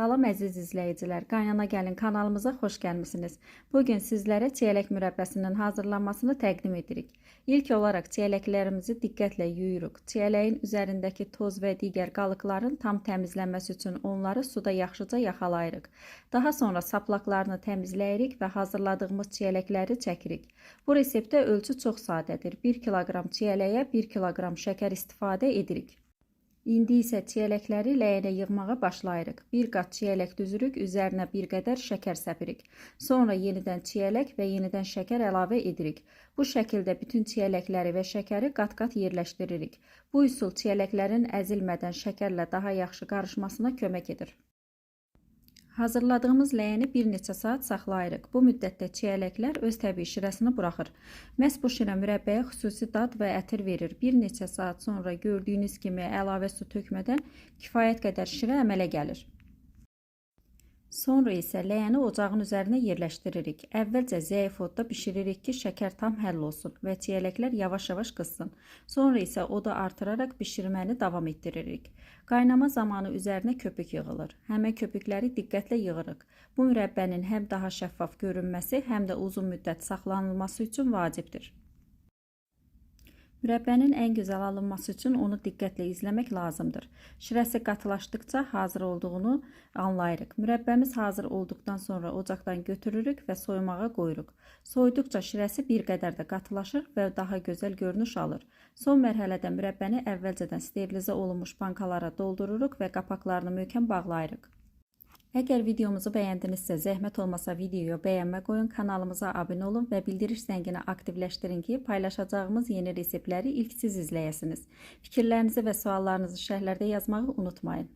Salam əziz izləyicilər, Qaynana Gəlin kanalımıza xoş gəlmisiniz. Bugün sizlərə çiyələk mürəbbəsinin hazırlanmasını təqdim edirik. İlk olaraq çiyələklərimizi diqqətlə yuyuruq. Çiyələyin üzərindəki toz və digər qalıqların tam təmizlənməsi üçün onları suda yaxşıca yaxalayırıq. Daha sonra saplaqlarını təmizləyirik və hazırladığımız çiyələkləri çəkirik. Bu reseptdə ölçü çox sadədir. 1 kiloqram çiyələyə 1 kiloqram şəkər istifadə edirik. İndi isə çiyələkləri ləyənə yığmağa başlayırıq. Bir qat çiyələk düzürük, üzərinə bir qədər şəkər səpirik. Sonra yenidən çiyələk və yenidən şəkər əlavə edirik. Bu şəkildə bütün çiyələkləri və şəkəri qat-qat yerləşdiririk. Bu üsul çiyələklərin əzilmədən şəkərlə daha yaxşı qarışmasına kömək edir. Hazırladığımız ləyəni bir neçə saat saxlayırıq. Bu müddətdə çiyələklər öz təbii şirəsini buraxır. Məhz bu şirə mürəbbəyə xüsusi dad və ətir verir. Bir neçə saat sonra gördüyünüz kimi əlavə su tökmədən kifayət qədər şirə əmələ gəlir. Sonra isə ləyəni ocağın üzərinə yerləşdiririk. Əvvəlcə zəif odda bişiririk ki, şəkər tam həll olsun və çiyələklər yavaş-yavaş qızsın. Sonra isə odu artıraraq bişirməni davam etdiririk. Qaynama zamanı üzərinə köpük yığılır. Həmin köpükləri diqqətlə yığırıq. Bu mürəbbənin həm daha şəffaf görünməsi, həm də uzun müddət saxlanılması üçün vacibdir. Mürəbbənin ən gözəl alınması üçün onu diqqətlə izləmək lazımdır. Şirəsi qatılaşdıqca hazır olduğunu anlayırıq. Mürəbbəmiz hazır olduqdan sonra ocaqdan götürürük və soyumağa qoyuruq. Soyuduqca şirəsi bir qədər də qatılaşır və daha gözəl görünüş alır. Son mərhələdə mürəbbəni əvvəlcədən sterilizə olunmuş bankalara doldururuq və qapaqlarını möhkəm bağlayırıq. Əgər videomuzu bəyəndinizsə, zəhmət olmasa videoya bəyənmə qoyun, kanalımıza abunə olun və bildiriş zəngini aktivləşdirin ki, paylaşacağımız yeni reseptləri ilk siz izləyəsiniz. Fikirlərinizi və suallarınızı şərhlərdə yazmağı unutmayın.